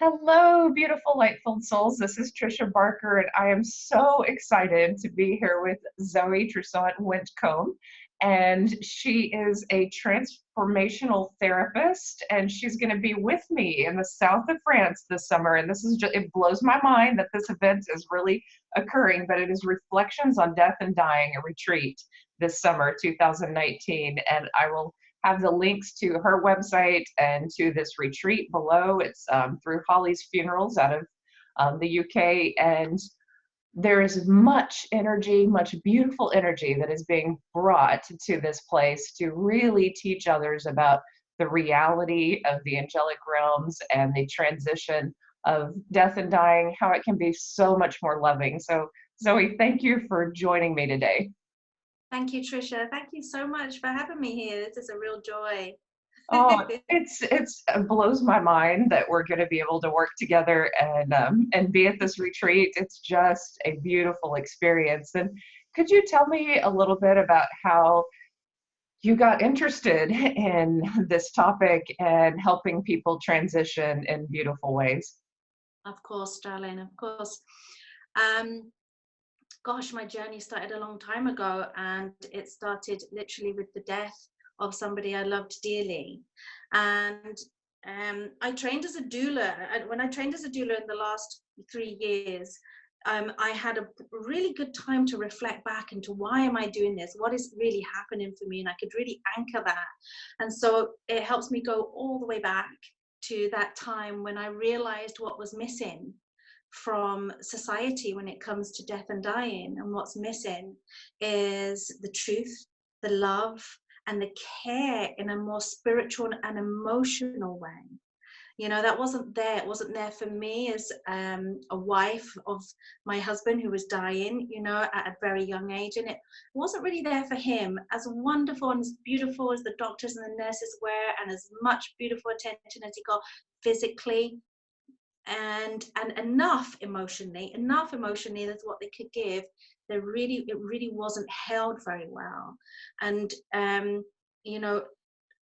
Hello, beautiful light-filled souls. This is Trisha Barker, and I am so excited to be here with Zoe Toussaint-Winchcomb. And she is a transformational therapist, and she's going to be with me in the south of France this summer. And this is just, it blows my mind that this event is really occurring, but it is Reflections on Death and Dying, a retreat this summer, 2019. And I will have the links to her website and to this retreat below. It's through Holly's Funerals out of the UK. And there is much energy, much beautiful energy that is being brought to this place to really teach others about the reality of the angelic realms and the transition of death and dying, how it can be so much more loving. So, Zoe, thank you for joining me today. Thank you, Trisha. Thank you so much for having me here. This is a real joy. Oh, it blows my mind that we're going to be able to work together and be at this retreat. It's just a beautiful experience. And could you tell me a little bit about how you got interested in this topic and helping people transition in beautiful ways? Of course, darling, of course. Gosh, my journey started a long time ago, and it started literally with the death of somebody I loved dearly. And I trained as a doula. And when I trained as a doula in the last 3 years, I had a really good time to reflect back into why am I doing this? What is really happening for me? And I could really anchor that. And so it helps me go all the way back to that time when I realized what was missing from society when it comes to death and dying. And what's missing is the truth, the love, and the care in a more spiritual and emotional way. You know, that wasn't there. It wasn't there for me as a wife of my husband who was dying, you know, at a very young age. And it wasn't really there for him. As wonderful and as beautiful as the doctors and the nurses were, and as much beautiful attention as he got physically, and enough emotionally, that's what they could give. It really wasn't held very well. And you know,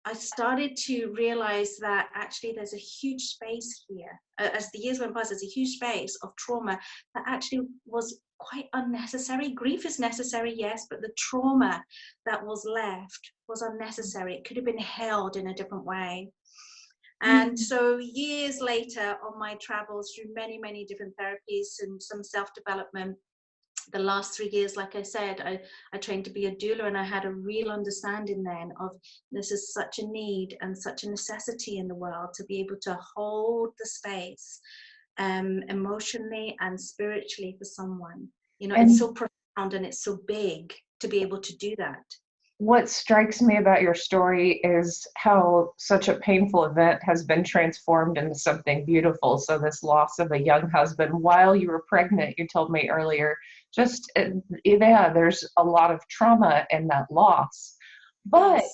I started to realize that actually there's a huge space here. As the years went past, there's a huge space of trauma that actually was quite unnecessary. Grief is necessary, yes, but the trauma that was left was unnecessary. It could have been held in a different way. And so years later, on my travels through many different therapies and some self-development, the last 3 years, like I said, I trained to be a doula, and I had a real understanding then of this is such a need and such a necessity in the world to be able to hold the space emotionally and spiritually for someone. You know, it's so profound and it's so big to be able to do that. What strikes me about your story is how such a painful event has been transformed into something beautiful. So this loss of a young husband while you were pregnant, you told me earlier, just, yeah, there's a lot of trauma in that loss. But Yes.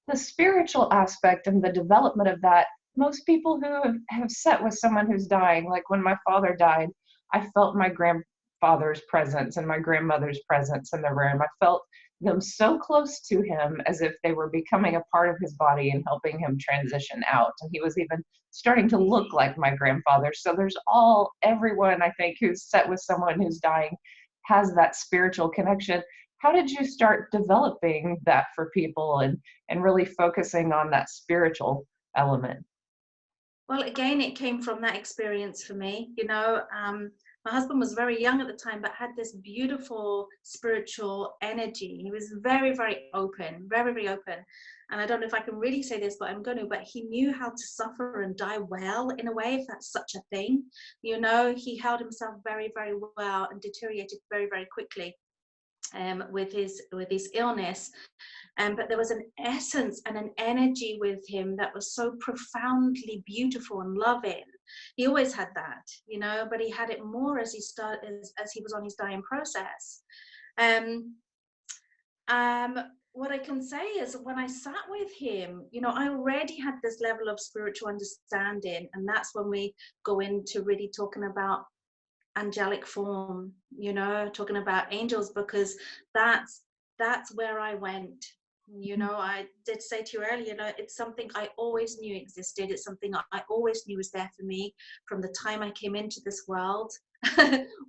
the spiritual aspect and the development of that, most people who have sat with someone who's dying, like when my father died, I felt my grandfather's presence and my grandmother's presence in the room. I felt them so close to him as if they were becoming a part of his body and helping him transition out. And he was even starting to look like my grandfather. So there's everyone I think who's sat with someone who's dying has that spiritual connection. How did you start developing that for people and really focusing on that spiritual element? Well, again, it came from that experience for me. You know, my husband was very young at the time, but had this beautiful spiritual energy. He was very open, very open. And I don't know if I can really say this, but I'm going to, but he knew how to suffer and die well, in a way, if that's such a thing. You know, he held himself very well and deteriorated very quickly with his illness. But there was an essence and an energy with him that was so profoundly beautiful and loving. He always had that, you know, but he had it more as he was on his dying process. What I can say is when I sat with him, you know, I already had this level of spiritual understanding, and that's when we go into really talking about angelic form, you know, talking about angels, because that's where I went You know, I did say to you earlier, you know, it's something I always knew existed. It's something I always knew was there for me from the time I came into this world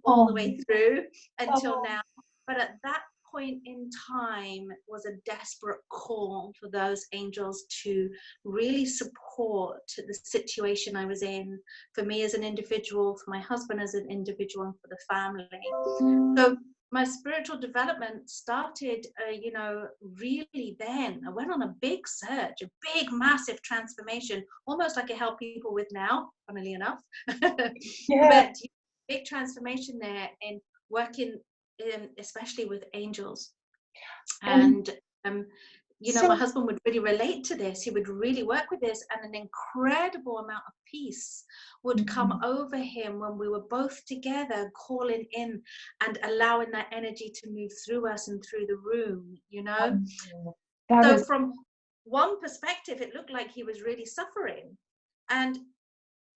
all the Oh, way through until oh, now. But at that point in time was a desperate call for those angels to really support the situation I was in, for me as an individual, for my husband as an individual, and for the family. So my spiritual development started, you know, really then. I went on a big search, a big, massive transformation, almost like I help people with now, funnily enough. yeah. But big transformation there in working, especially with angels. And And you know, my so, husband would really relate to this. He would really work with this, and an incredible amount of peace would come mhm, over him when we were both together, calling in and allowing that energy to move through us and through the room, you know. that So is, from one perspective, it looked like he was really suffering. And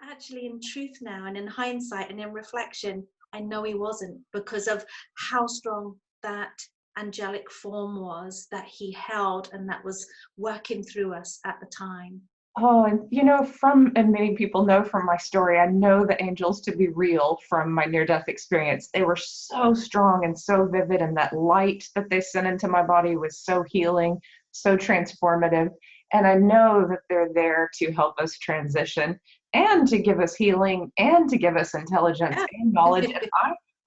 actually, in truth now, and in hindsight and in reflection, I know he wasn't, because of how strong that angelic form was that he held and that was working through us at the time. oh, and and many people know from my story, I know the angels to be real from my near-death experience. They were so strong and so vivid, and that light that they sent into my body was so healing, so transformative. And I know that they're there to help us transition and to give us healing and to give us intelligence Yeah. and knowledge. And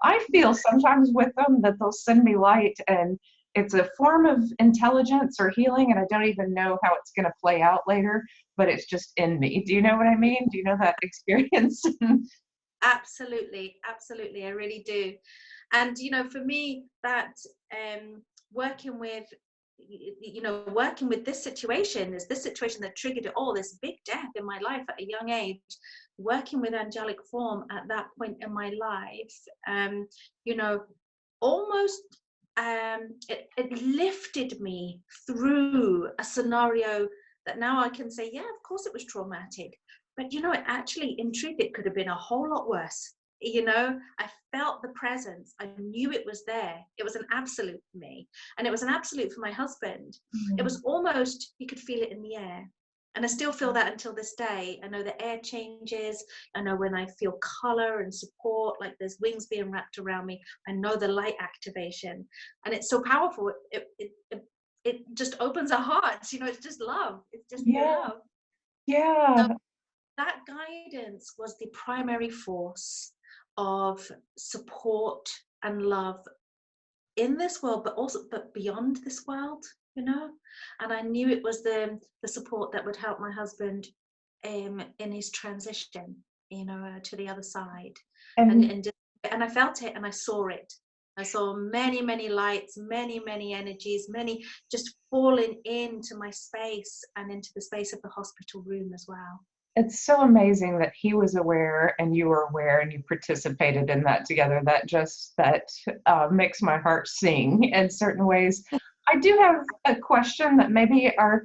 I feel sometimes with them that they'll send me light, and it's a form of intelligence or healing, and I don't even know how it's going to play out later, but it's just in me. Do you know what I mean? Do you know that experience? Absolutely, absolutely, I really do. And you know, for me, that working with, you know, working with this situation, is this situation that triggered it all, this big death in my life at a young age. Working with angelic form at that point in my life, you know, almost it lifted me through a scenario that now I can say, yeah, of course it was traumatic, but you know, it actually, in truth, it could have been a whole lot worse. You know, I felt the presence. I knew it was there. It was an absolute for me. And it was an absolute for my husband. It Mm, was almost, you could feel it in the air. And I still feel that until this day. I know the air changes. I know when I feel color and support, like there's wings being wrapped around me. I know the light activation. And it's so powerful. It just opens our hearts. You know, it's just love. It's just pure yeah, love. yeah. So that guidance was the primary force of support and love in this world, but also but beyond this world, you know. And I knew it was the support that would help my husband in his transition, you know, to the other side. and And and just, and I felt it and I saw it. I saw many, many lights, many, many energies, many just falling into my space and into the space of the hospital room as well. it's so amazing that he was aware and you were aware and you participated in that together. That makes my heart sing in certain ways. I do have a question that maybe our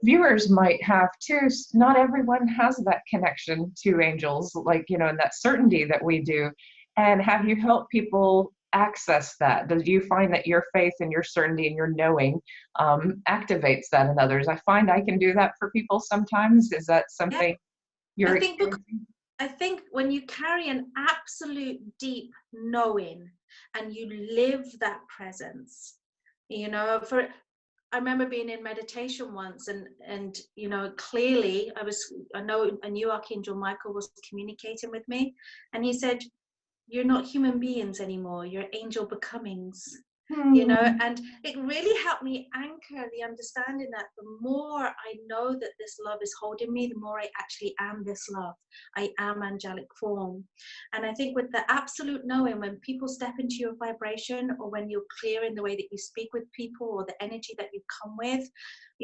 viewers might have too. Not everyone has that connection to angels, like, and that certainty that we do. And have you helped people access that? Do you find that your faith and your certainty and your knowing activates that in others? I find I can do that for people sometimes. Is that Yeah, something I you're think because experiencing? I think when you carry an absolute deep knowing and you live that presence, you know, for I remember being in meditation once, and you know, clearly I knew Archangel Michael was communicating with me, and he said, you're not human beings anymore, you're angel becomings, you know. Hmm. And it really helped me anchor the understanding that the more I know that this love is holding me, the more I actually am this love. I am angelic form. And I think with the absolute knowing, when people step into your vibration, or when you're clear in the way that you speak with people, or the energy that you come with,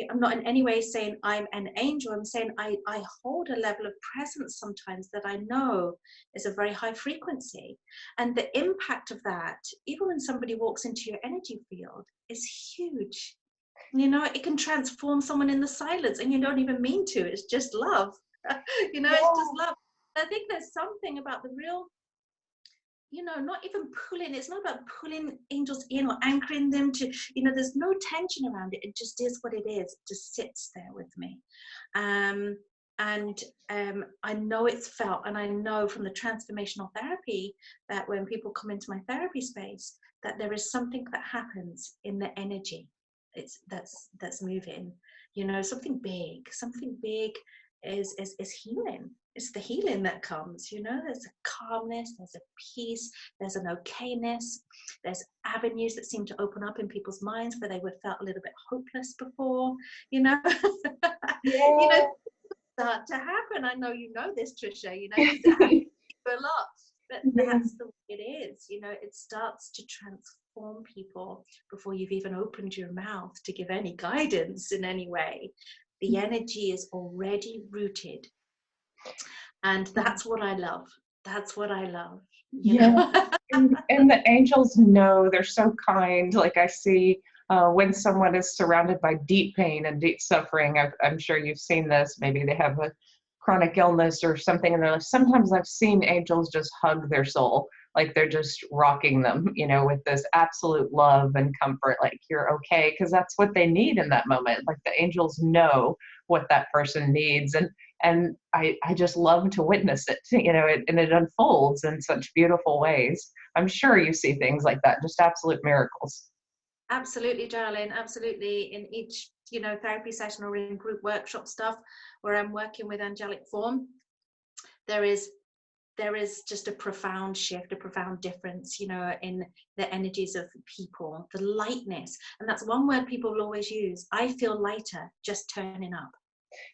I'm not in any way saying I'm an angel. I'm saying I hold a level of presence sometimes that I know is a very high frequency. And the impact of that, even when somebody walks into your energy field, is huge. You know, it can transform someone in the silence, and you don't even mean to. It's just love. You know, it's just Yeah. love. I think there's something about the real not even pulling. It's not about pulling angels in or anchoring them to, there's no tension around it. It just is what it is. It just sits there with me. And I know it's felt, and I know from the transformational therapy that when people come into my therapy space, that there is something that happens in the energy. That's moving. Something big is healing. It's the healing that comes. There's a calmness, there's a peace, there's an okayness, there's avenues that seem to open up in people's minds where they were felt a little bit hopeless before. Yeah. Start to happen. I know this, Trisha, because it happens a lot, but that's the way it is. It starts to transform people before you've even opened your mouth to give any guidance in any way. The energy is already rooted, and that's what I love. That's what I love. And the angels know, they're so kind. Like I see when someone is surrounded by deep pain and deep suffering, I'm sure you've seen this. Maybe they have a chronic illness or something in their life. Sometimes I've seen angels just hug their soul, like they're just rocking them, with this absolute love and comfort, like you're okay, because that's what they need in that moment. Like the angels know what that person needs. And I just love to witness it, and it unfolds in such beautiful ways. I'm sure you see things like that, just absolute miracles. Absolutely, darling. Absolutely. In each, therapy session or in group workshop stuff where I'm working with angelic form, there is just a profound shift, a profound difference, in the energies of people, the lightness. And that's one word people will always use. I feel lighter just turning up,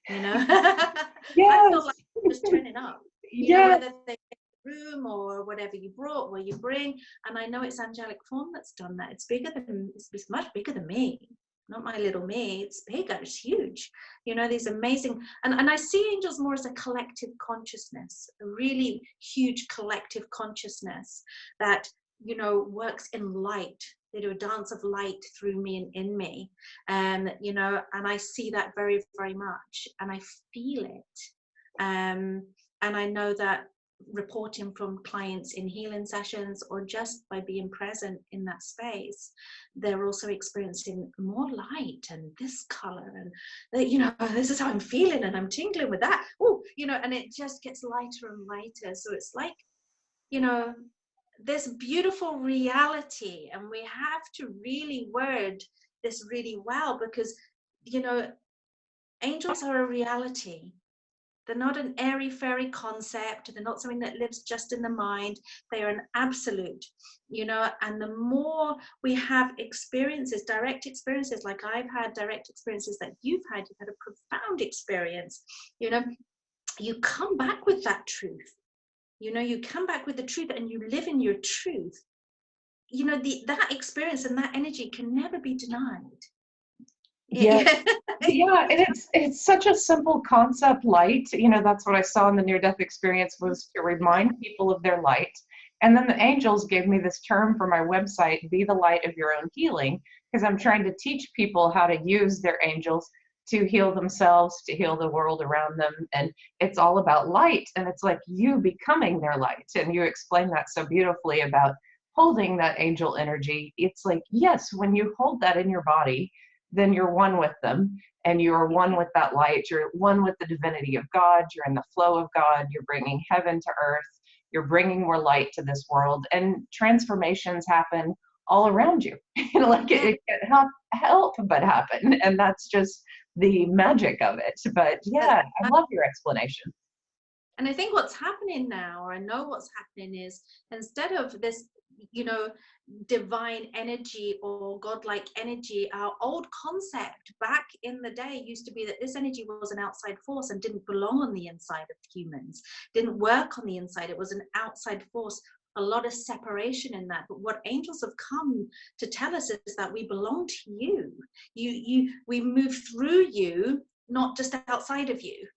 Yes. I feel like just turning up, Yes. whether they room or whatever you brought, what you bring. And I know it's angelic form that's done that. It's much bigger than me, not my little me. It's bigger, it's huge. These amazing, and I see angels more as a collective consciousness, a really huge collective consciousness that works in light. They do a dance of light through me and in me, and and I see that very, very much, and I feel it. And I know that reporting from clients in healing sessions or just by being present in that space, they're also experiencing more light and this color, and this is how I'm feeling and I'm tingling with that. And it just gets lighter and lighter. So it's like, this beautiful reality, and we have to really word this really well, because angels are a reality. They're not an airy-fairy concept. They're not something that lives just in the mind. They are an absolute, and the more we have experiences, direct experiences, like I've had direct experiences that you've had a profound experience, you come back with that truth. You come back with the truth and you live in your truth. That experience and that energy can never be denied. Yeah. Yeah, and it's such a simple concept, light. That's what I saw in the near-death experience, was to remind people of their light. And then the angels gave me this term for my website, be the light of your own healing, because I'm trying to teach people how to use their angels to heal themselves, to heal the world around them. And it's all about light, and it's like you becoming their light. And you explain that so beautifully about holding that angel energy. It's like, yes, when you hold that in your body, then you're one with them, and you're one with that light. You're one with the divinity of God. You're in the flow of God. You're bringing heaven to earth. You're bringing more light to this world, and transformations happen all around you. Like it can't help but happen. And that's just the magic of it. But yeah, I love your explanation. And I think what's happening now, or I know what's happening, is instead of this, divine energy or godlike energy, our old concept back in the day used to be that this energy was an outside force and didn't belong on the inside of humans, didn't work on the inside. It was an outside force, a lot of separation in that. But what angels have come to tell us is that we belong to you. We move through you, not just outside of you.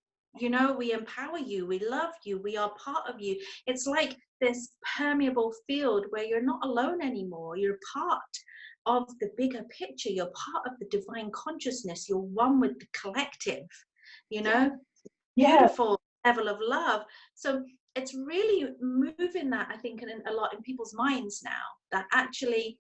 We empower you, we love you, we are part of you. It's like this permeable field where you're not alone anymore. You're part of the bigger picture. You're part of the divine consciousness. You're one with the collective, Yeah. Beautiful level of love. So it's really moving that, I think, in a lot in people's minds now, that actually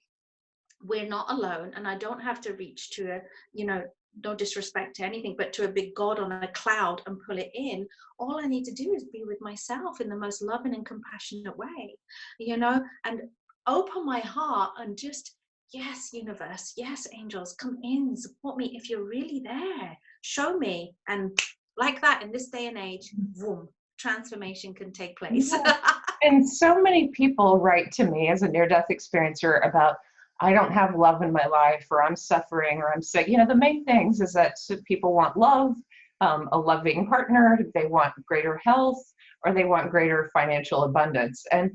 we're not alone, and I don't have to reach to a, you know, no disrespect to anything, but to a big God on a cloud and pull it in. All I need to do is be with myself in the most loving and compassionate way, you know, and open my heart and just, yes, universe, yes, angels, come in, support me. If you're really there, show me. And like that, in this day and age, boom, transformation can take place. Yeah. And so many people write to me as a near-death experiencer about, I don't have love in my life, or I'm suffering, or I'm sick. You know, the main things is that people want love, a loving partner, they want greater health, or they want greater financial abundance. And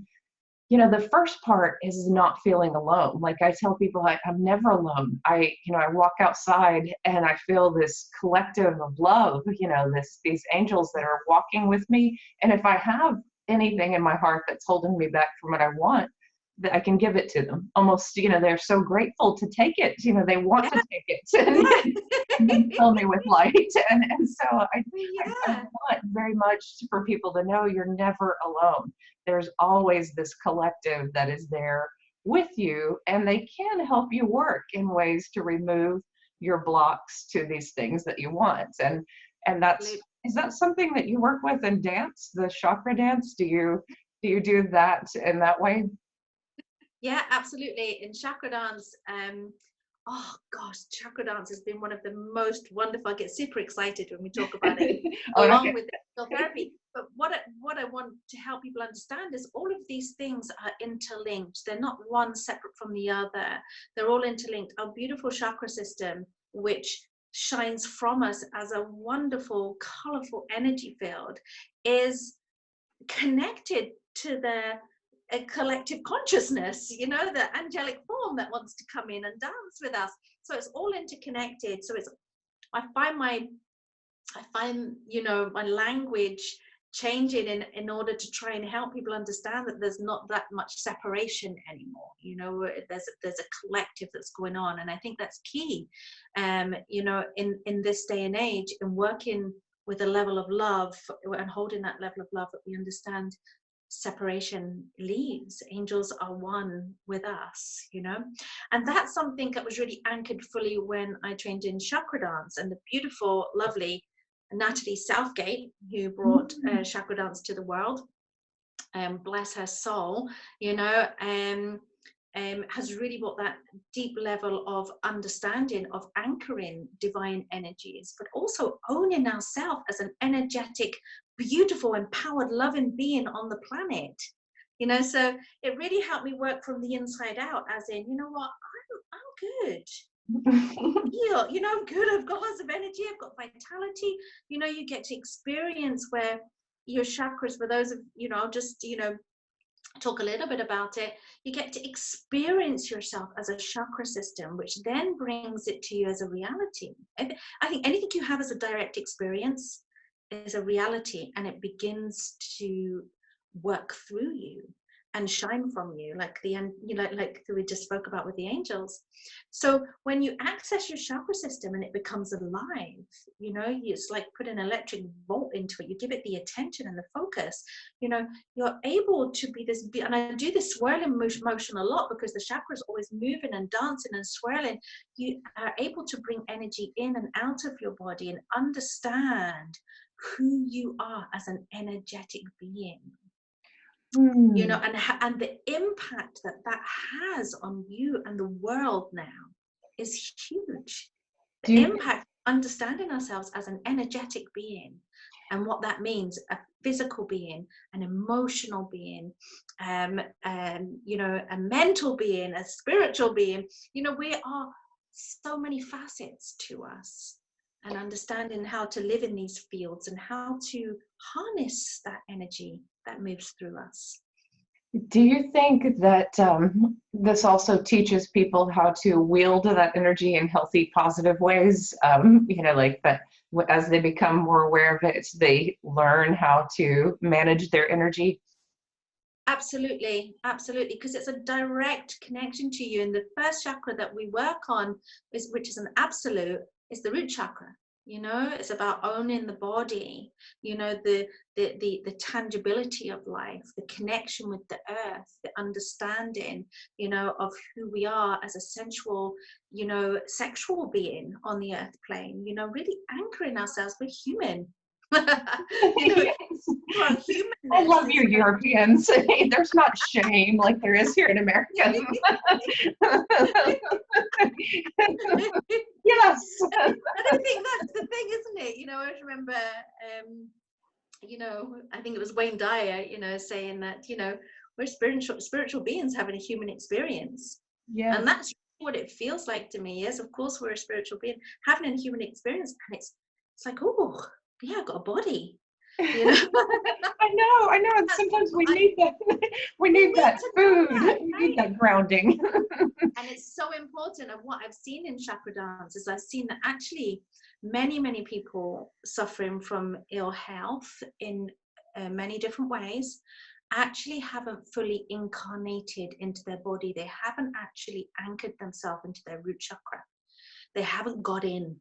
you know, the first part is not feeling alone. Like I tell people, I'm never alone. I walk outside and I feel this collective of love, you know, these angels that are walking with me. And if I have anything in my heart that's holding me back from what I want, that I can give it to them. Almost, you know, they're so grateful to take it. You know, they want Yeah. to take it and then fill me with light. And so I Yeah. want very much for people to know you're never alone. There's always this collective that is there with you, and they can help you work in ways to remove your blocks to these things that you want. And that's, is that something that you work with in dance, the chakra dance? Do you do that in that way? Yeah, absolutely. In chakra dance, oh gosh, chakra dance has been one of the most wonderful. I get super excited when we talk about it, Oh, along okay. with the therapy. But what I want to help people understand is all of these things are interlinked. They're not one separate from the other. They're all interlinked. Our beautiful chakra system, which shines from us as a wonderful, colorful energy field, is connected to the a collective consciousness, you know, the angelic form that wants to come in and dance with us. So it's all interconnected. So it's, I find, you know, my language changing in order to try and help people understand that there's not that much separation anymore. You know, there's a collective that's going on, and I think that's key. You know, in this day and age, in working with a level of love and holding that level of love, that we understand separation leaves. Angels are one with us, you know. And that's something that was really anchored fully when I trained in chakra dance, and the beautiful, lovely Natalie Southgate, who brought chakra dance to the world, bless her soul, you know, has really brought that deep level of understanding of anchoring divine energies, but also owning ourselves as an energetic, beautiful, empowered, loving being on the planet. You know, so it really helped me work from the inside out, as in, you know what, I'm good. Heal, you know, I'm good. I've got lots of energy. I've got vitality. You know, you get to experience where your chakras, for those of, you know, I'll just, you know, talk a little bit about it. You get to experience yourself as a chakra system, which then brings it to you as a reality. I think anything you have as a direct experience is a reality, and it begins to work through you and shine from you, like the, you know, like we just spoke about with the angels. So when you access your chakra system and it becomes alive, you know, it's like put an electric volt into it. You give it the attention and the focus, you know, you're able to be this, and I do this swirling motion a lot because the chakra is always moving and dancing and swirling. You are able to bring energy in and out of your body and understand who you are as an energetic being. You know, and the impact that that has on you and the world now is huge. Do The you impact, understanding ourselves as an energetic being and what that means, a physical being, an emotional being, you know, a mental being, a spiritual being. You know, we are so many facets to us, and understanding how to live in these fields and how to harness that energy that moves through us. Do you think that this also teaches people how to wield that energy in healthy, positive ways? You know, like that as they become more aware of it, they learn how to manage their energy? Absolutely, absolutely, because it's a direct connection to you. And the first chakra that we work on, which is an absolute, is the root chakra. You know, it's about owning the body, you know, the tangibility of life, the connection with the earth, the understanding, you know, of who we are as a sensual, you know, sexual being on the earth plane, you know, really anchoring ourselves. We're human. You know, Yes. our I humanness love is you, Europeans. There's not shame like there is here in America. Yes. and I think that's the thing, isn't it? You know, I remember, you know, I think it was Wayne Dyer, you know, saying that, you know, we're spiritual beings having a human experience. And Yes. that's what it feels like to me. Yes, of course we're a spiritual being having a human experience. And it's like, oh, yeah, I've got a body, you know. I know. And That's sometimes we I, need that. We we need need that to know food. that, We need right? that grounding. And it's so important. And what I've seen in chakra dance is I've seen that actually many people suffering from ill health in many different ways actually haven't fully incarnated into their body. They haven't actually anchored themselves into their root chakra. They haven't got in.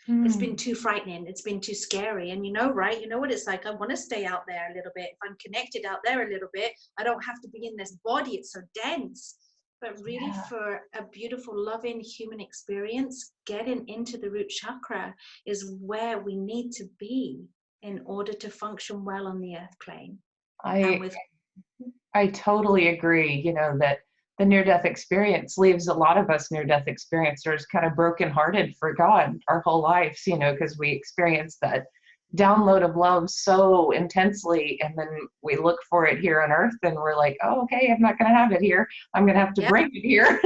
It's been Hmm. too frightening. It's been too scary. And you know, right? You know what it's like. I want to stay out there a little bit. If I'm connected out there a little bit, I don't have to be in this body. It's so dense. But really, Yeah. for a beautiful, loving human experience, getting into the root chakra is where we need to be in order to function well on the earth plane. And I with I totally agree, that the near-death experience leaves a lot of us near-death experiencers kind of brokenhearted for God our whole lives, because we experience that download of love so intensely, and then we look for it here on earth and we're like, oh, okay, I'm not going to have it here. I'm going to have to yeah, bring it here.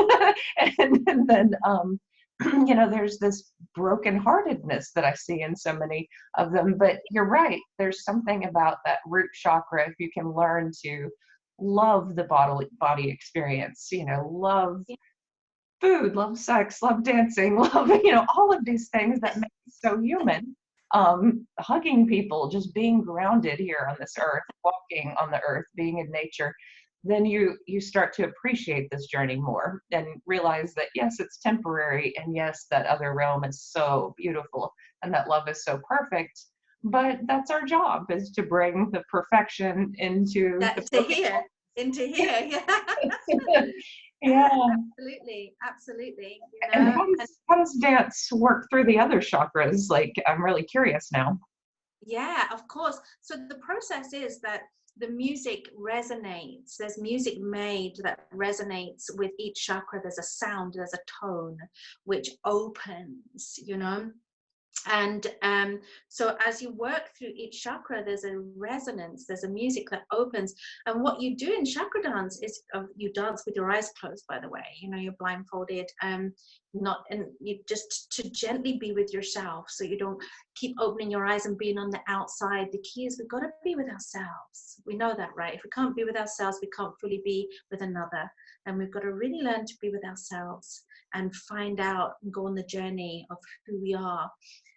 And then, there's this brokenheartedness that I see in so many of them. But you're right. There's something about that root chakra. If you can learn to love the body experience, love yeah, food, love sex, love dancing, love, all of these things that make us so human. Hugging people, just being grounded here on this earth, walking on the earth, being in nature, then you start to appreciate this journey more and realize that yes, it's temporary, and yes, that other realm is so beautiful and that love is so perfect. But that's our job, is to bring the perfection into the that to broken. here, into here, yeah. Yeah. Yeah, absolutely, absolutely. You And know, and how does dance work through the other chakras? Like, I'm really curious now. yeah, of course. So the process is that the music resonates. There's music made that resonates with each chakra. There's a sound, there's a tone which opens, you know. And so as you work through each chakra, there's a resonance, there's a music that opens. And what you do in chakra dance is you dance with your eyes closed, by the way, you know, you're blindfolded, not, and you just to gently be with yourself, so you don't keep opening your eyes and being on the outside. The key is we've got to be with ourselves. We know that, right? If we can't be with ourselves, we can't fully be with another. And we've got to really learn to be with ourselves and find out and go on the journey of who we are.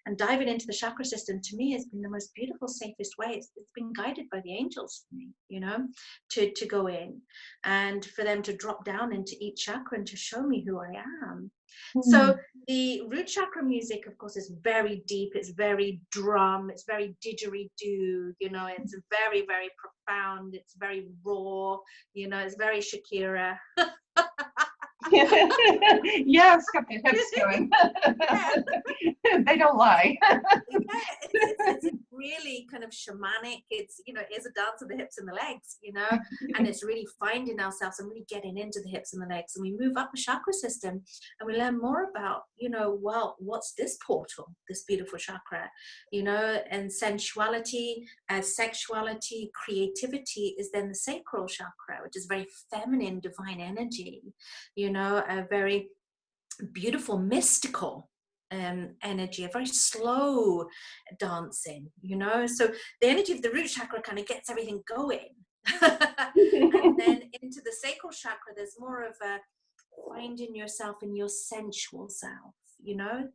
And diving into the chakra system, to me, has been the most beautiful, safest way. It's been guided by the angels for me, you know, to go in and for them to drop down into each chakra and to show me who I am. Hmm. So the root chakra music, of course, is very deep. It's very drum. It's very didgeridoo. You know, it's very, very profound. It's very raw. You know, it's very Shakira. Yes, got the hips going. Yeah. They don't lie. Yeah, it's really kind of shamanic. It's, you know, it is a dance of the hips and the legs, you know, and it's really finding ourselves and really getting into the hips and the legs, and we move up the chakra system and we learn more about, you know, well, what's this portal, this beautiful chakra, you know, and sensuality, sexuality, creativity is then the sacral chakra, which is very feminine, divine energy, you know, a very beautiful, mystical energy, a very slow dancing, you know. So the energy of the root chakra kind of gets everything going. And then into the sacral chakra, there's more of a finding yourself in your sensual self, you know.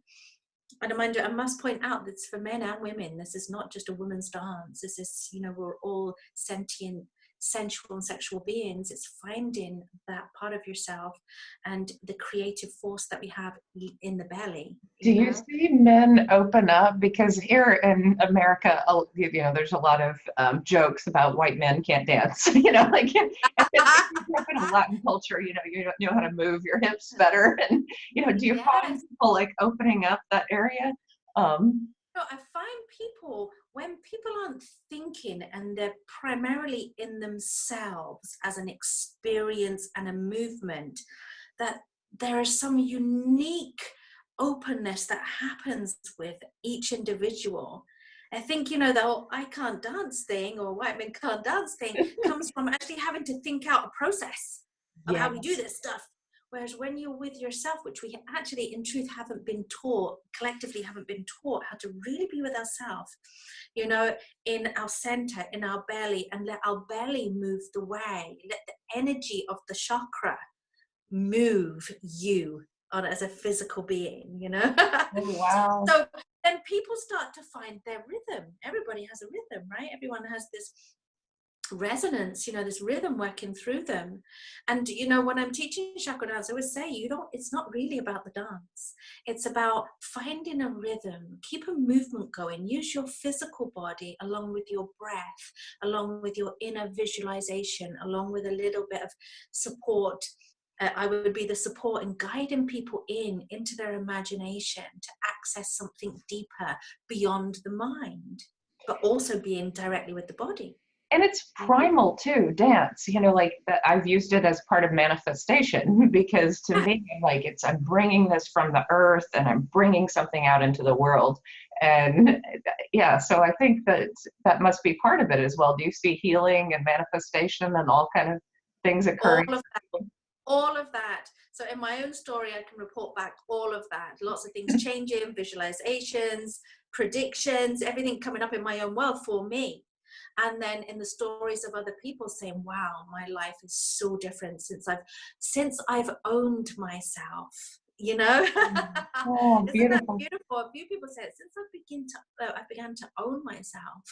And I must point out that for men and women, this is not just a woman's dance. This is, you know, we're all sentient sensual and sexual beings. It's finding that part of yourself and the creative force that we have in the belly, Do you you know? see men open up? Because here in America, there's a lot of jokes about white men can't dance. Like if you grew up in a Latin culture, you don't know how to move your hips better. And do you find Yes. people like opening up that area? Um, No, I find people, when people aren't thinking and they're primarily in themselves as an experience and a movement, that there is some unique openness that happens with each individual. I think, the whole I can't dance thing or white men can't dance thing comes from actually having to think out a process of yeah. how we do this stuff. Whereas when you're with yourself, which we actually in truth haven't been taught, collectively haven't been taught how to really be with ourselves, in our center, in our belly, and let our belly move the way, let the energy of the chakra move you on as a physical being. Oh, wow. So then people start to find their rhythm. Everybody has a rhythm, right? Everyone has this resonance, this rhythm working through them. And when I'm teaching chakra dance, I always say, it's not really about the dance. It's about finding a rhythm, keep a movement going, use your physical body along with your breath, along with your inner visualization, along with a little bit of support. I would be the support in guiding people into their imagination to access something deeper beyond the mind, but also being directly with the body. And it's primal too, dance, like that. I've used it as part of manifestation because to me, like I'm bringing this from the earth and I'm bringing something out into the world. And yeah, so I think that must be part of it as well. Do you see healing and manifestation and all kind of things All occurring? of that. All of that. So in my own story, I can report back all of that. Lots of things changing, visualizations, predictions, everything coming up in my own world for me. And then in the stories of other people saying, wow, my life is so different since I've owned myself. Oh, Isn't that beautiful. beautiful? A few people said, since I began to own myself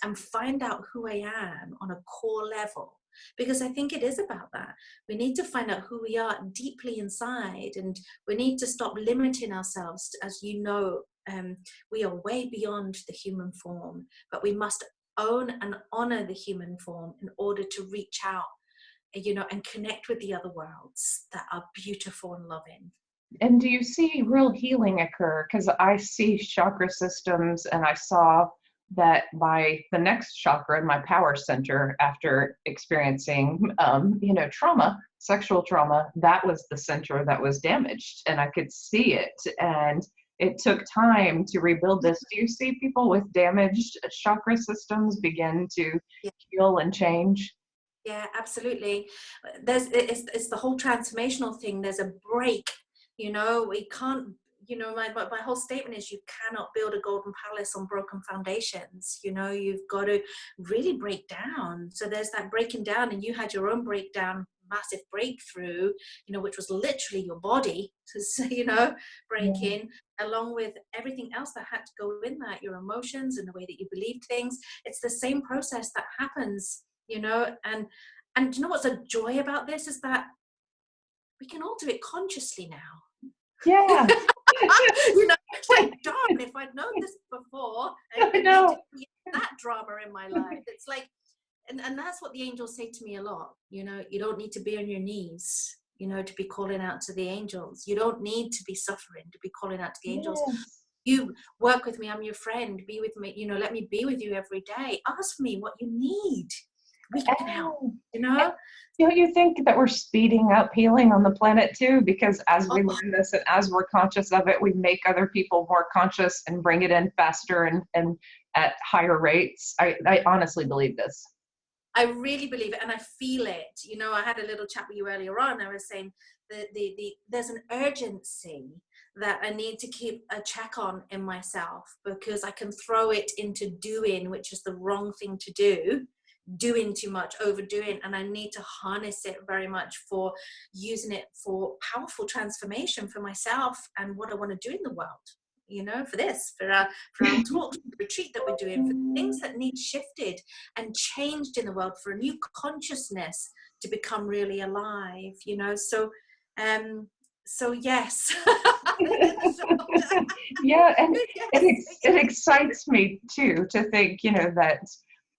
and find out who I am on a core level, because I think it is about that. We need to find out who we are deeply inside, and we need to stop limiting ourselves. As we are way beyond the human form, but we must own and honor the human form in order to reach out, and connect with the other worlds that are beautiful and loving. And do you see real healing occur? Because I see chakra systems, and I saw that by the next chakra in my power center, after experiencing, trauma, sexual trauma, that was the center that was damaged, and I could see it. And it took time to rebuild this. Do you see people with damaged chakra systems begin to heal and change? Yeah, absolutely. It's the whole transformational thing. There's a break. We can't. My whole statement is you cannot build a golden palace on broken foundations. You've got to really break down. So there's that breaking down, and you had your own breakdown, massive breakthrough. Which was literally your body to breaking, along with everything else that had to go in that, your emotions and the way that you believed things. It's the same process that happens. And what's a joy about this is that we can all do it consciously now. Yeah. It's like, darn, if I'd known this before, I I need know. to be that drama in my life. It's like, and that's what the angels say to me a lot. You don't need to be on your knees, to be calling out to the angels. You don't need to be suffering to be calling out to the angels. Yes. You work with me, I'm your friend, be with me, let me be with you every day. Ask me what you need. We can help, Oh. Don't you think that we're speeding up healing on the planet too? Because as we Oh, learn this and as we're conscious of it, we make other people more conscious and bring it in faster and at higher rates. I honestly believe this. I really believe it, and I feel it. I had a little chat with you earlier on. I was saying there's an urgency that I need to keep a check on in myself, because I can throw it into doing, which is the wrong thing to do, doing too much, overdoing, and I need to harness it very much for using it for powerful transformation for myself and what I want to do in the world. you know, for our talk retreat that we're doing, for things that need shifted and changed in the world, for a new consciousness to become really alive, you know. So yes. Yeah, and Yes. it excites me too to think, that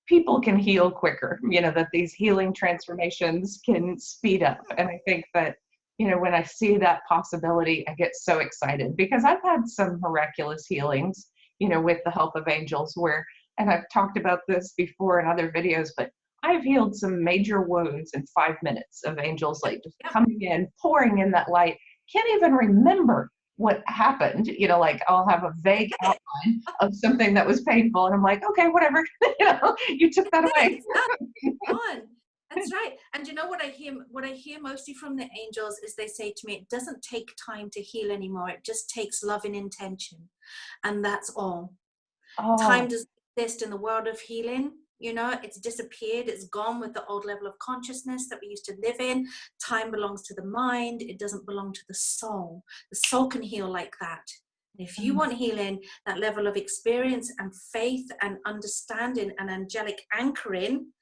people can heal quicker, that these healing transformations can speed up. And I think that, when I see that possibility, I get so excited because I've had some miraculous healings, with the help of angels and I've talked about this before in other videos, but I've healed some major wounds in 5 minutes of angels, like just Yep. coming in, pouring in that light. Can't even remember what happened, like I'll have a vague outline of something that was painful and I'm like, okay, whatever, you took that away. It's on. That's right. And you know what I hear mostly from the angels is they say to me, it doesn't take time to heal anymore. It just takes love and intention. And that's all. Time Oh, doesn't exist in the world of healing. It's disappeared. It's gone with the old level of consciousness that we used to live in. Time belongs to the mind. It doesn't belong to the soul. The soul can heal like that. And if you want healing, that level of experience and faith and understanding and angelic anchoring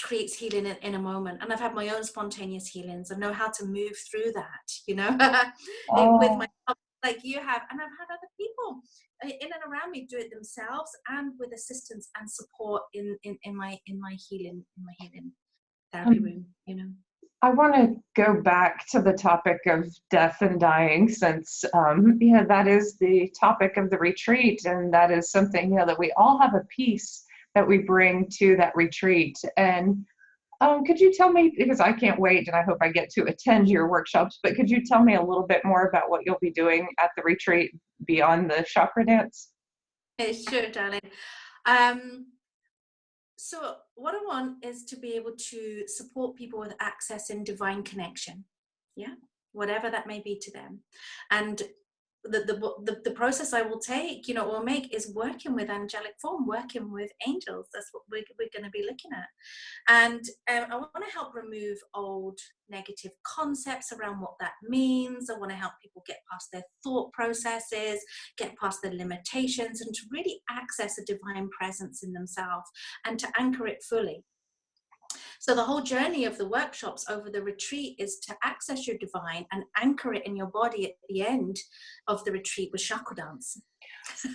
creates healing in a moment. And I've had my own spontaneous healings. I know how to move through that, with oh. myself, like you have. And I've had other people in and around me do it themselves and with assistance and support in my healing therapy Um, room. I want to go back to the topic of death and dying since, that is the topic of the retreat. And that is something, that we all have a piece that we bring to that retreat. And could you tell me, because I can't wait and I hope I get to attend your workshops, but could you tell me a little bit more about what you'll be doing at the retreat beyond the chakra dance? Sure, darling. um So what I want is to be able to support people with access and divine connection. Yeah, whatever that may be to them. And the process I will take, or make, is working with angelic form, working with angels. That's what we're going to be looking at. And I want to help remove old negative concepts around what that means. I want to help people get past their thought processes, get past their limitations, and to really access a divine presence in themselves and to anchor it fully. So the whole journey of the workshops over the retreat is to access your divine and anchor it in your body at the end of the retreat with chakra dance. So,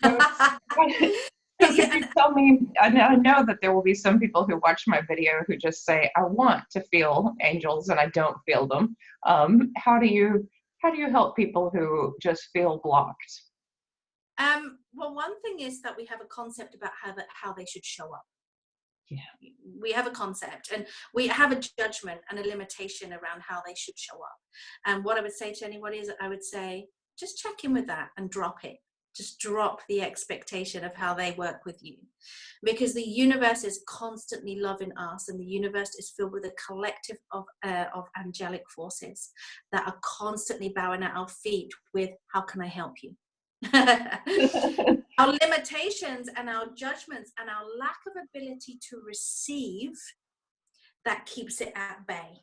so could Yeah, you tell me, I know that there will be some people who watch my video who just say, I want to feel angels and I don't feel them. How do you help people who just feel blocked? well, one thing is that we have a concept about how they should show up. Yeah. We have a concept and we have a judgment and a limitation around how they should show up. And what I would say to anybody is, I would say, just check in with that and drop it. Just drop the expectation of how they work with you, because the universe is constantly loving us, and the universe is filled with a collective of angelic forces that are constantly bowing at our feet with, how can I help you? Our limitations and our judgments and our lack of ability to receive, that keeps it at bay.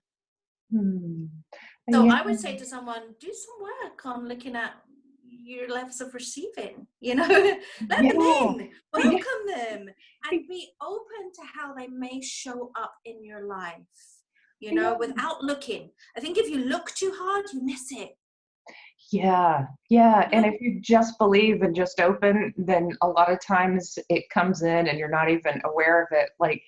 So Yeah. I would say to someone, do some work on looking at your levels of receiving, let them Yeah. in, welcome them, and be open to how they may show up in your life, Yeah. without looking. I think if you look too hard, you miss it. Yeah, yeah. And if you just believe and just open, then a lot of times it comes in and you're not even aware of it. Like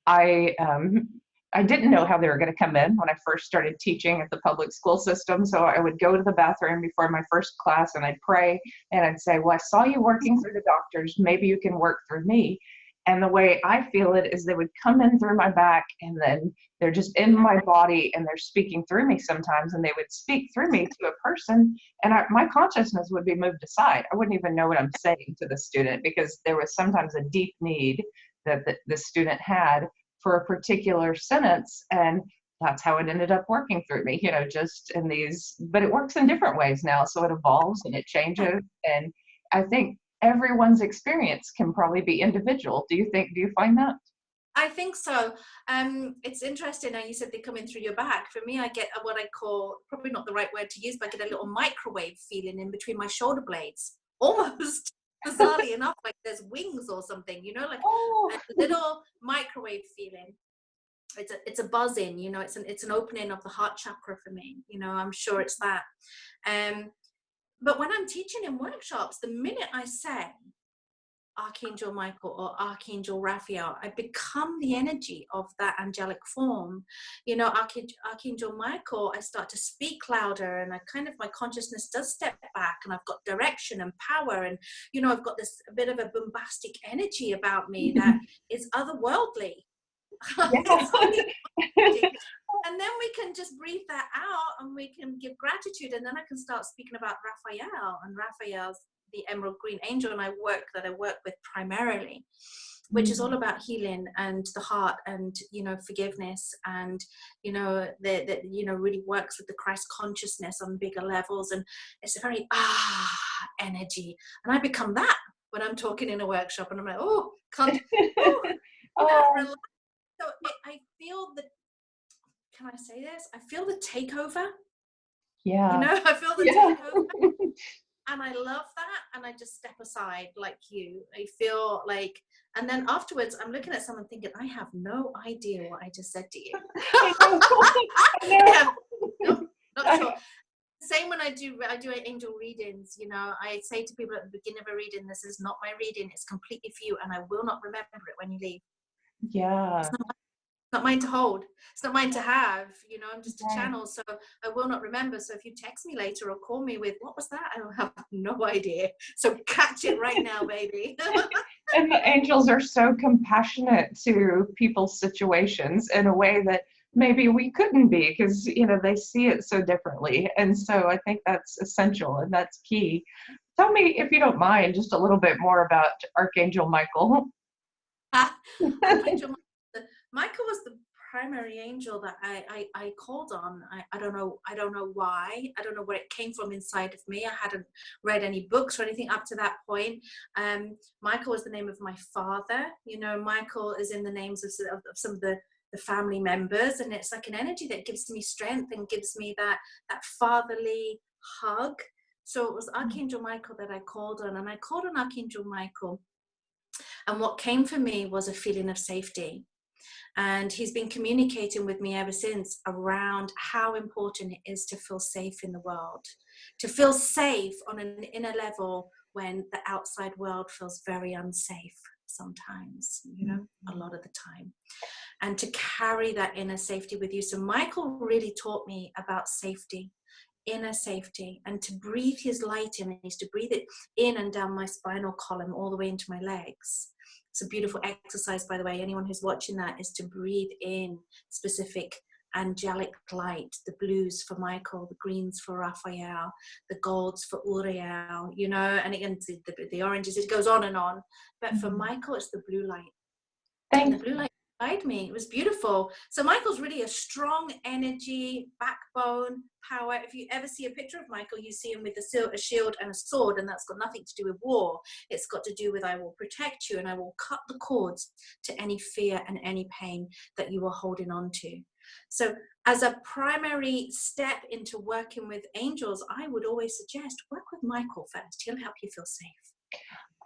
I didn't know how they were going to come in when I first started teaching at the public school system. So I would go to the bathroom before my first class and I'd pray and I'd say, well, I saw you working through the doctors. Maybe you can work through me. And the way I feel it is they would come in through my back and then they're just in my body and they're speaking through me sometimes, and they would speak through me to a person and my consciousness would be moved aside. I wouldn't even know what I'm saying to the student because there was sometimes a deep need that the student had for a particular sentence, and that's how it ended up working through me, just in these, but it works in different ways now. So it evolves and it changes. And I think everyone's experience can probably be individual. Do you find that? I think so. It's interesting how you said they come in through your back. For me, I get what I call, probably not the right word to use, but I get a little microwave feeling in between my shoulder blades. almost bizarrely enough, like there's wings or something, you know, like Oh, a little microwave feeling. It's a buzzing, you know, it's an opening of the heart chakra for me, you know, I'm sure it's that. Um, but when I'm teaching in workshops, the minute I say Archangel Michael or Archangel Raphael, I become the energy of that angelic form. You know, Archangel Michael, I start to speak louder, and I kind of, my consciousness does step back, and I've got direction and power, and, you know, I've got this a bit of a bombastic energy about me that is otherworldly. yeah. It's unexpected. And then we can just breathe that out, and we can give gratitude, and then I can start speaking about Raphael, and Raphael's the emerald green angel, and I work with primarily, which is all about healing and the heart, and, you know, forgiveness, and, you know, that you know, really works with the Christ consciousness on bigger levels, and it's a very energy, and I become that when I'm talking in a workshop, and I'm like, oh, can't, oh, you know, Oh, relax. So I feel the, can I say this? I feel the takeover. You yeah. know, I feel the Yeah. takeover. And I love that. And I just step aside like you. I feel like, and then afterwards, I'm looking at someone thinking, I have no idea what I just said to you. I know. I know. Yeah, nope, not I, sure. Same when I do angel readings, you know, I say to people at the beginning of a reading, this is not my reading. It's completely for you. And I will not remember it when you leave. yeah. It's not mine to hold. It's not mine to have. You know, I'm just a Right. channel, so I will not remember. So if you text me later or call me with, what was that? I will have no idea. So catch it right now, baby. And the angels are so compassionate to people's situations in a way that maybe we couldn't be, because, you know, they see it so differently. And so I think that's essential and that's key. Tell me, if you don't mind, just a little bit more about Archangel Michael. Archangel Michael was the primary angel that I called on. I don't know why. I don't know where it came from inside of me. I hadn't read any books or anything up to that point. Michael was the name of my father. You know, Michael is in the names of some of the family members, and it's like an energy that gives me strength and gives me that fatherly hug. So it was Archangel Michael that I called on, and I called on Archangel Michael, and what came for me was a feeling of safety. And he's been communicating with me ever since around how important it is to feel safe in the world, to feel safe on an inner level when the outside world feels very unsafe sometimes, you know, a lot of the time. And to carry that inner safety with you. So Michael really taught me about safety, inner safety, and to breathe his light in, is to breathe it in and down my spinal column all the way into my legs. It's a beautiful exercise, by the way. Anyone who's watching that is to breathe in specific angelic light, the blues for Michael, the greens for Raphael, the golds for Uriel, you know, and again, the oranges, it goes on and on. But for Michael, it's the blue light. And the Thank blue light guided me. It was beautiful. So Michael's really a strong energy, backbone, power. If you ever see a picture of Michael, you see him with a shield and a sword, and that's got nothing to do with war. It's got to do with, I will protect you, and I will cut the cords to any fear and any pain that you are holding on to. So as a primary step into working with angels, I would always suggest work with Michael first. He'll help you feel safe.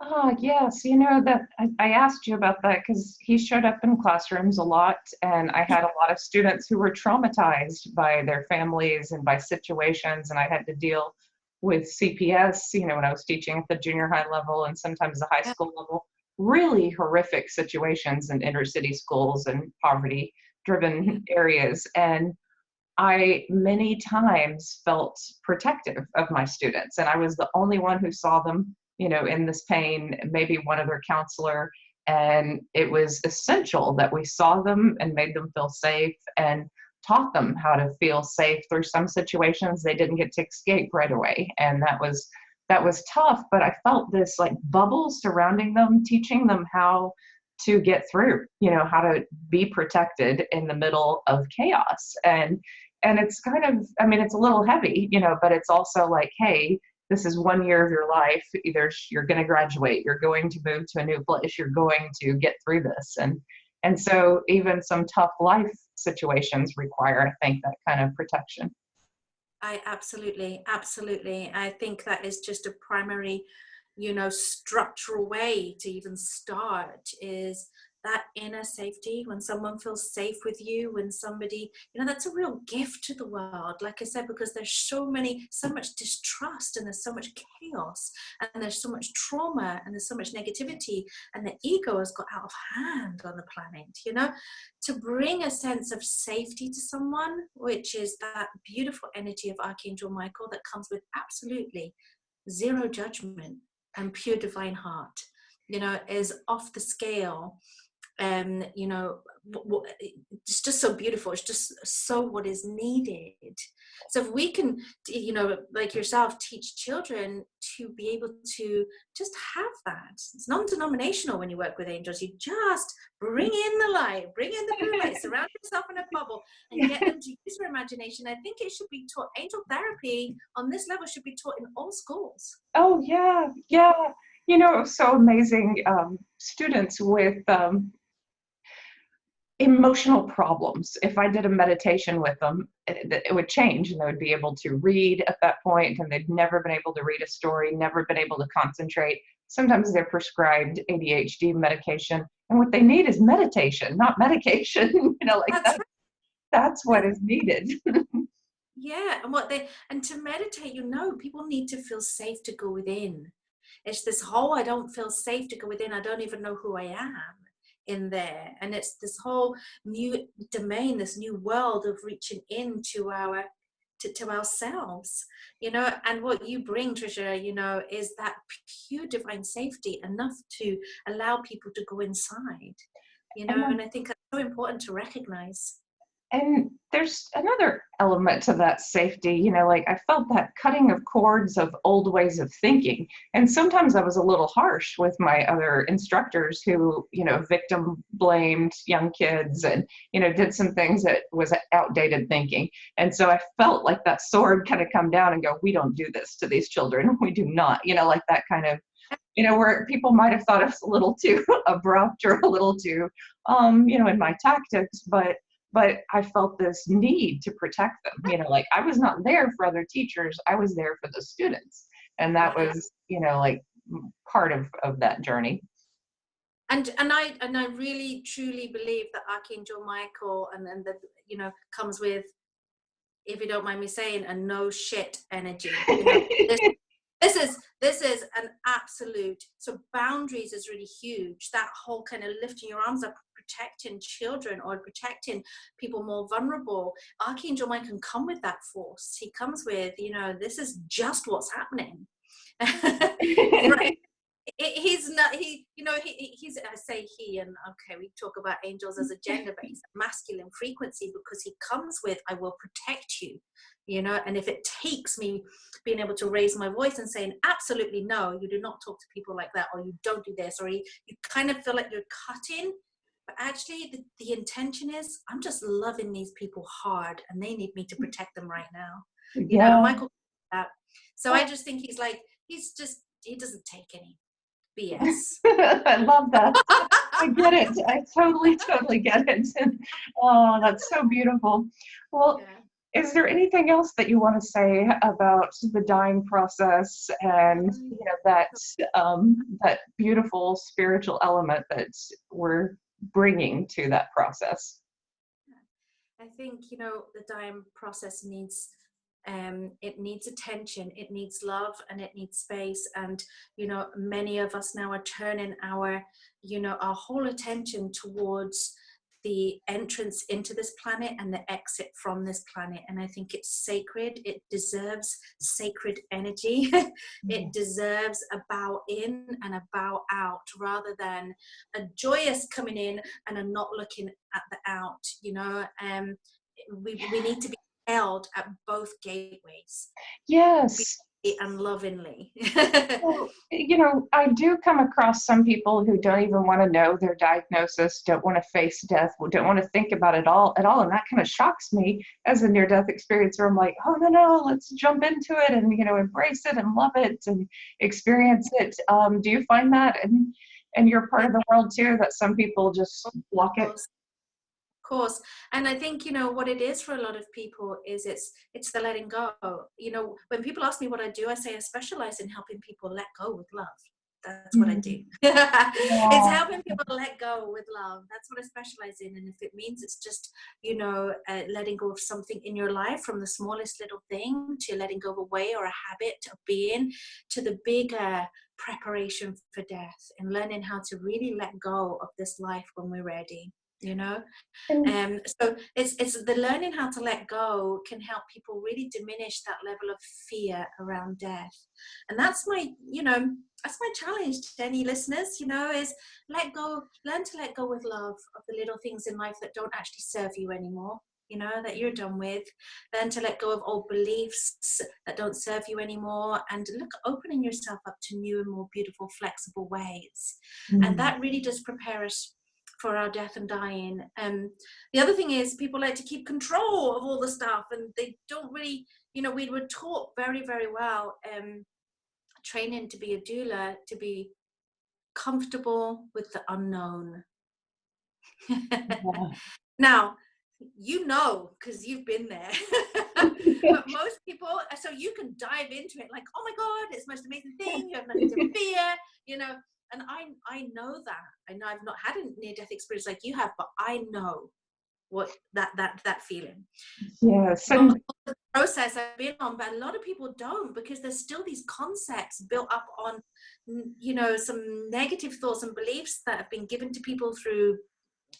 Ah, yes, you know that I asked you about that because he showed up in classrooms a lot, and I had a lot of students who were traumatized by their families and by situations, and I had to deal with CPS, you know, when I was teaching at the junior high level and sometimes the high school level, really horrific situations in inner city schools and poverty driven areas. And I many times felt protective of my students, and I was the only one who saw them, you know, in this pain, maybe one other counselor. And it was essential that we saw them and made them feel safe and taught them how to feel safe through some situations they didn't get to escape right away. And that was tough, but I felt this like bubble surrounding them, teaching them how to get through, you know, how to be protected in the middle of chaos. And it's kind of, I mean, it's a little heavy, you know, but it's also like, hey, this is 1 year of your life. Either you're going to graduate, you're going to move to a new place, you're going to get through this. And so even some tough life situations require, I think, that kind of protection. I absolutely. I think that is just a primary structural way to even start is that inner safety. When someone feels safe with you, when somebody, that's a real gift to the world, like I said, because there's so much distrust, and there's so much chaos, and there's so much trauma, and there's so much negativity, and the ego has got out of hand on the planet. To bring a sense of safety to someone, which is that beautiful energy of Archangel Michael that comes with absolutely zero judgment and pure divine heart, is off the scale. It's just so beautiful. It's just so what is needed. So if we can, like yourself, teach children to be able to just have that. It's non-denominational when you work with angels. You just bring in the light, bring in the blue light, surround yourself in a bubble, and get them to use their imagination. I think it should be taught. Angel therapy on this level should be taught in all schools. Oh, yeah. It was so amazing. Students with emotional problems. If I did a meditation with them, it would change, and they would be able to read at that point, and they'd never been able to read a story, never been able to concentrate. Sometimes they're prescribed ADHD medication, and what they need is meditation, not medication. That's what is needed. Yeah, and to meditate, people need to feel safe to go within. It's this whole, I don't feel safe to go within. I don't even know who I am in there. And it's this whole new domain, this new world of reaching into to ourselves, and what you bring, Trisha, is that pure divine safety, enough to allow people to go inside, and I think that's so important to recognize. And there's another element to that safety, I felt that cutting of cords of old ways of thinking. And sometimes I was a little harsh with my other instructors who, victim blamed young kids and, did some things that was outdated thinking. And so I felt like that sword kind of come down and go, we don't do this to these children. We do not, like that kind of, where people might have thought it was a little too abrupt or a little too, in my tactics, but I felt this need to protect them. I was not there for other teachers. I was there for the students. And that was, part of that journey. And I really truly believe that Archangel Michael and then comes with, if you don't mind me saying, a no shit energy. This is an absolute, so boundaries is really huge. That whole kind of lifting your arms up, protecting children or protecting people more vulnerable. Archangel Michael can come with that force. He comes with, this is just what's happening. Right. He's not, he's, I say he, and okay, we talk about angels as a gender, but he's a masculine frequency because he comes with, I will protect you, and if it takes me being able to raise my voice and saying, absolutely no, you do not talk to people like that, or you don't do this, or you kind of feel like you're cutting, but actually the intention is, I'm just loving these people hard and they need me to protect them right now. And Michael, so I just think he doesn't take any BS. I love that. I get it. I totally get it. Oh, that's so beautiful. Well, is there anything else that you want to say about the dying process and that beautiful spiritual element that we're bringing to that process? I think the dying process needs attention, it needs love, and it needs space. And many of us now are turning our whole attention towards the entrance into this planet and the exit from this planet. And I think it's sacred. It deserves sacred energy. It deserves a bow in and a bow out, rather than a joyous coming in and a not looking at the out. We need to be held at both gateways. Yes. And lovingly. Well, I do come across some people who don't even want to know their diagnosis, don't want to face death, don't want to think about it all at all. And that kind of shocks me as a near-death experiencer. I'm like, oh, no, let's jump into it and, embrace it and love it and experience it. Do you find that and you're part of the world too, that some people just block it? Of course. And I think, you know, what it is for a lot of people is it's the letting go. You know, when people ask me what I do, I say I specialize in helping people let go with love. That's what I do. Mm. It's Yeah. helping people let go with love. That's what I specialize in. And if it means it's just, you know, letting go of something in your life, from the smallest little thing to letting go of a way or a habit of being, to the bigger preparation for death, and learning how to really let go of this life when we're ready, you know. And So it's the learning how to let go can help people really diminish that level of fear around death. And that's my, you know, that's my challenge to any listeners, you know, is let go, learn to let go with love of the little things in life that don't actually serve you anymore, you know, that you're done with. Learn to let go of old beliefs that don't serve you anymore, and look, opening yourself up to new and more beautiful, flexible ways. And mm, that really does prepare us for our death and dying. The other thing is, people like to keep control of all the stuff, and they don't really, you know, we were taught very, very well, training to be a doula, to be comfortable with the unknown. yeah. Now, you know, because you've been there. But most people, so you can dive into it like, oh my God, it's the most amazing thing. You have nothing to fear, you know. And I know that. I know I've not had a near-death experience like you have, but I know what that feeling. Yes. From And the process I've been on, but a lot of people don't, because there's still these concepts built up on, you know, some negative thoughts and beliefs that have been given to people through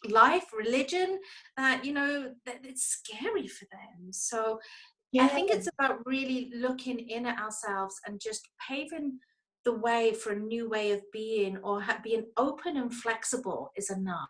life, religion, that, you know, that it's scary for them. So I yeah. think it's about really looking in at ourselves and just paving the way for a new way of being, or being open and flexible is enough,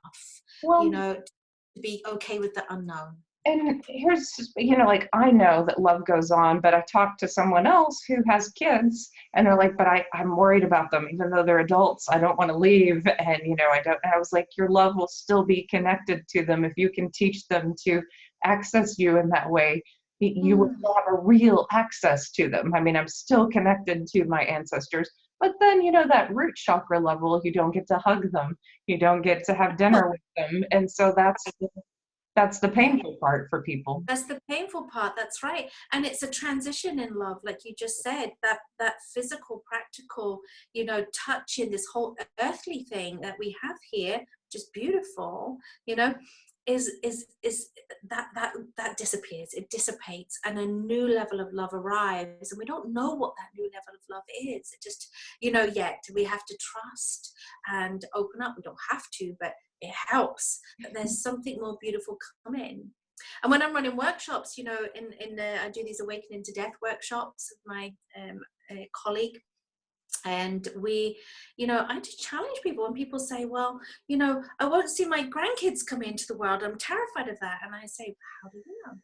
you Well, know, to be okay with the unknown. and here's, like, I know that love goes on, but I talked to someone else who has kids, and they're like, but I'm worried about them, even though they're adults. I don't want to leave. And, I don't, and I was like, your love will still be connected to them if you can teach them to access you in that way. You will Mm. still have a real access to them. I mean, I'm still connected to my ancestors, but then, that root chakra level, you don't get to hug them. You don't get to have dinner with them. And so that's the painful part for people. That's the painful part. That's right. And it's a transition in love, like you just said, that physical, practical, you know, touch in this whole earthly thing that we have here, which is beautiful, you know, is that disappears. It dissipates, and a new level of love arrives. And we don't know what that new level of love is. It just, yet we have to trust and open up. We don't have to, but it helps that there's something more beautiful coming. And when I'm running workshops, I do these awakening to death workshops with my colleague, and I just challenge people, and people say, well, I won't see my grandkids come into the world, I'm terrified of that. And I say, how do you know?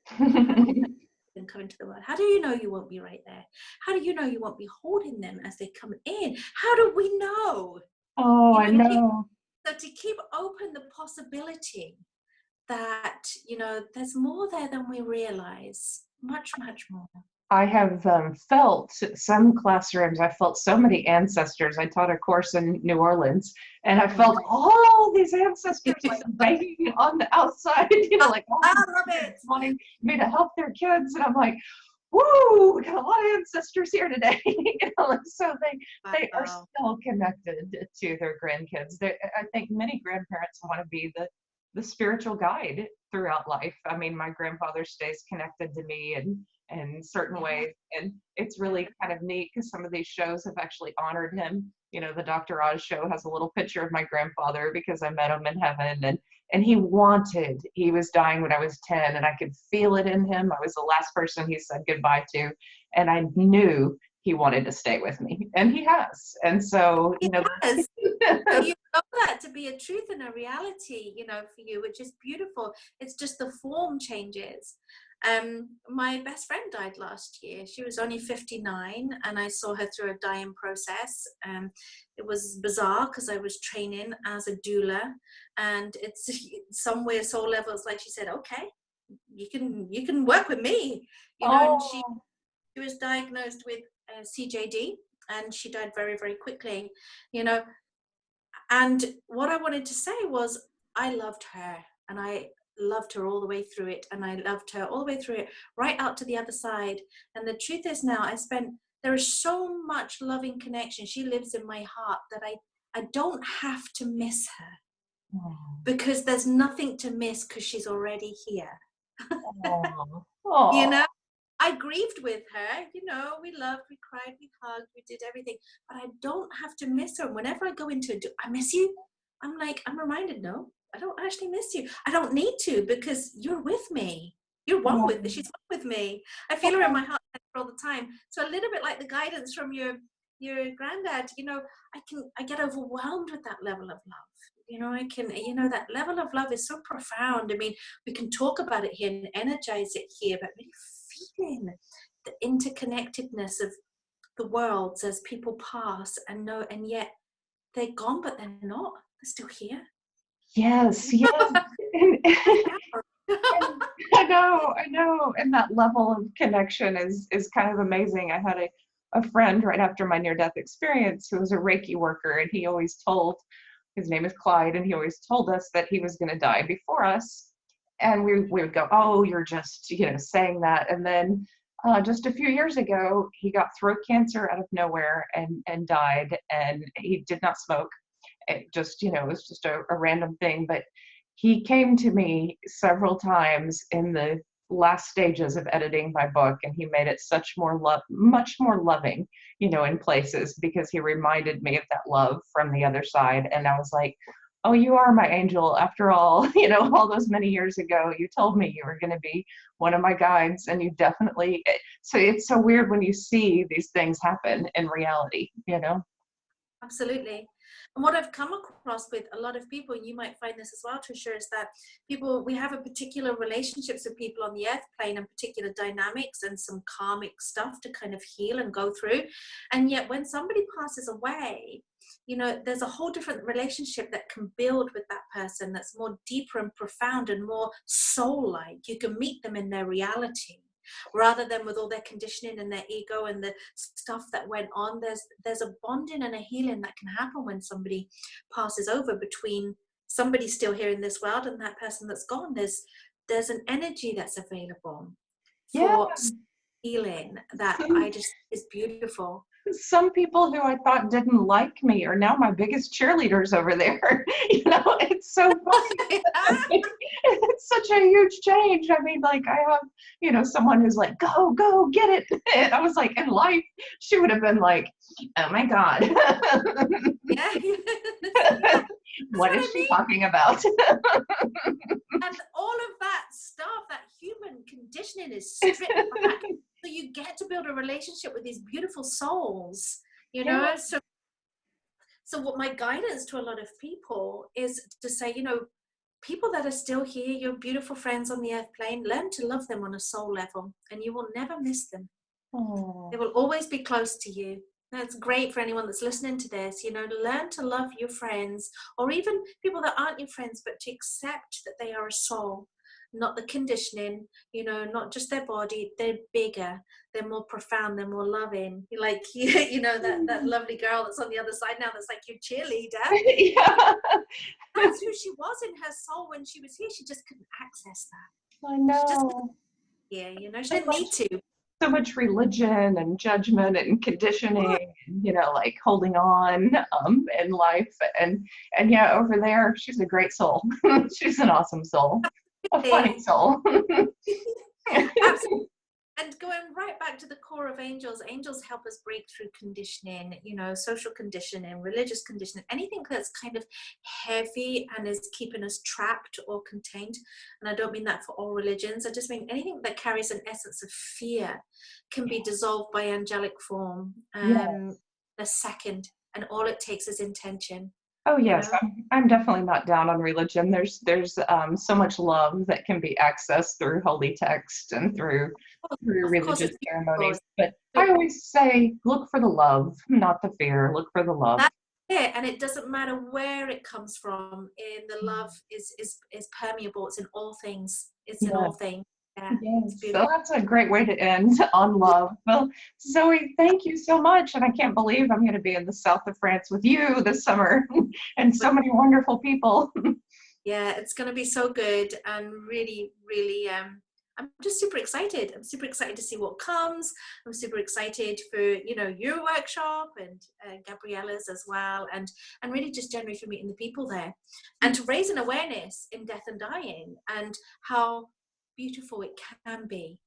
How do you know them come into the world? How do you know you won't be right there? How do you know you won't be holding them as they come in? How do we know? Oh, I To keep, know. so to keep open the possibility that there's more there than we realize, much more. I have felt some classrooms. I felt so many ancestors. I taught a course in New Orleans, and I Oh felt all these ancestors like banging on the outside, like all I these love spirits it. wanting me to help their kids. And I'm like, woo, we got a lot of ancestors here today. Like, so they are Wow. still connected to their grandkids. I think many grandparents want to be the spiritual guide throughout life. I mean, my grandfather stays connected to me in certain Yeah. ways, and it's really kind of neat because some of these shows have actually honored him. The Dr. Oz show has a little picture of my grandfather because I met him in heaven, and he was dying when I was 10, and I could feel it in him. I was the last person he said goodbye to, and I knew he wanted to stay with me, and he has. And so, Yes. So you know that to be a truth and a reality, for you, which is beautiful. It's just the form changes. My best friend died last year. She was only 59, and I saw her through a dying process. It was bizarre because I was training as a doula, and it's somewhere soul levels, like she said, okay, you can work with me, and she oh, was diagnosed with CJD, and she died very, very quickly, you know. And what I wanted to say was, I loved her. and I loved her all the way through it, and I loved her all the way through it, right out to the other side. And the truth is now there is so much loving connection. She lives in my heart that I don't have to miss her, because there's nothing to miss because she's already here. Oh, You oh, know, I grieved with her, we loved, we cried, we hugged, we did everything, but I don't have to miss her. And whenever I go into it, do I miss you? I'm reminded, no, I don't actually miss you. I don't need to, because you're with me. You're one yeah. with, she's one with me. I feel her in my heart all the time. So a little bit like the guidance from your granddad, I get overwhelmed with that level of love. That level of love is so profound. I mean, we can talk about it here and energize it here, but really feeling the interconnectedness of the worlds as people pass and yet they're gone, but they're not. They're still here. Yes, yes. And, and I know. And that level of connection is kind of amazing. I had a friend right after my near-death experience who was a Reiki worker, and he always told, his name is Clyde, and he always told us that he was going to die before us. And we would go, oh, you're just, saying that. And then just a few years ago, he got throat cancer out of nowhere and died. And he did not smoke. It just, it was just a random thing. But he came to me several times in the last stages of editing my book, and he made it much more loving, in places, because he reminded me of that love from the other side. And I was like, oh, you are my angel after all. All those many years ago, you told me you were going to be one of my guides, and you definitely. So it's so weird when you see these things happen in reality. Absolutely. And what I've come across with a lot of people, and you might find this as well, Trisha, is that we have a particular relationships with people on the earth plane and particular dynamics and some karmic stuff to kind of heal and go through. And yet when somebody passes away, there's a whole different relationship that can build with that person that's more deeper and profound and more soul-like. You can meet them in their reality, rather than with all their conditioning and their ego and the stuff that went on. There's a bonding and a healing that can happen when somebody passes over, between somebody still here in this world and that person that's gone. There's an energy that's available Yeah. for healing that I just is beautiful. Some people who I thought didn't like me are now my biggest cheerleaders over there. It's so funny. It's such a huge change. I mean, like, I have, someone who's like, go, get it. And I was like, in life, she would have been like, oh my God. Yeah. What is she talking about? And all of that stuff, that human conditioning, is stripped back. So you get to build a relationship with these beautiful souls, Yeah. So what my guidance to a lot of people is to say, people that are still here, your beautiful friends on the earth plane, learn to love them on a soul level, and you will never miss them. Oh. They will always be close to you. That's great for anyone that's listening to this. Learn to love your friends, or even people that aren't your friends, but to accept that they are a soul, not the conditioning, not just their body. They're bigger, they're more profound, they're more loving. Like, that lovely girl that's on the other side now, that's like your cheerleader. Yeah. That's who she was in her soul when she was here. She just couldn't access that. I know. She just she didn't need to. So much religion and judgment and conditioning, like holding on in life. And yeah, over there, she's a great soul. She's an awesome soul. A funny soul. Absolutely. And going right back to the core of angels help us break through conditioning, social conditioning, religious conditioning, anything that's kind of heavy and is keeping us trapped or contained. And I don't mean that for all religions. I just mean anything that carries an essence of fear can be dissolved by angelic form. A second, and all it takes is intention. Oh yes, I'm definitely not down on religion. There's so much love that can be accessed through holy text and through religious ceremonies. But I always say, look for the love, not the fear. Look for the love. That's it. And it doesn't matter where it comes from. The love is permeable. It's in all things. It's in all things. Yeah, so that's a great way to end on love. Well, Zoe, thank you so much. And I can't believe I'm going to be in the south of France with you this summer and so many wonderful people. Yeah, it's going to be so good, and really, really, I'm just super excited. I'm super excited to see what comes. I'm super excited for, you know, your workshop and Gabriella's as well, and really just generally for meeting the people there, and to raise an awareness in death and dying, and how beautiful it can be,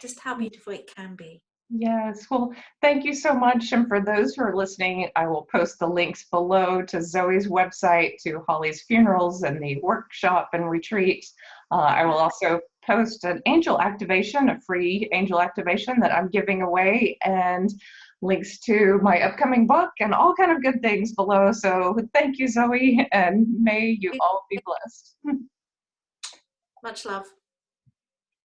just how beautiful it can be. Yes, well, thank you so much. And for those who are listening, I will post the links below to Zoe's website, to Holly's funerals and the workshop and retreat. I will also post an angel activation, a free angel activation that I'm giving away, and links to my upcoming book and all kind of good things below. So thank you, Zoe, and may you all be blessed. Much love.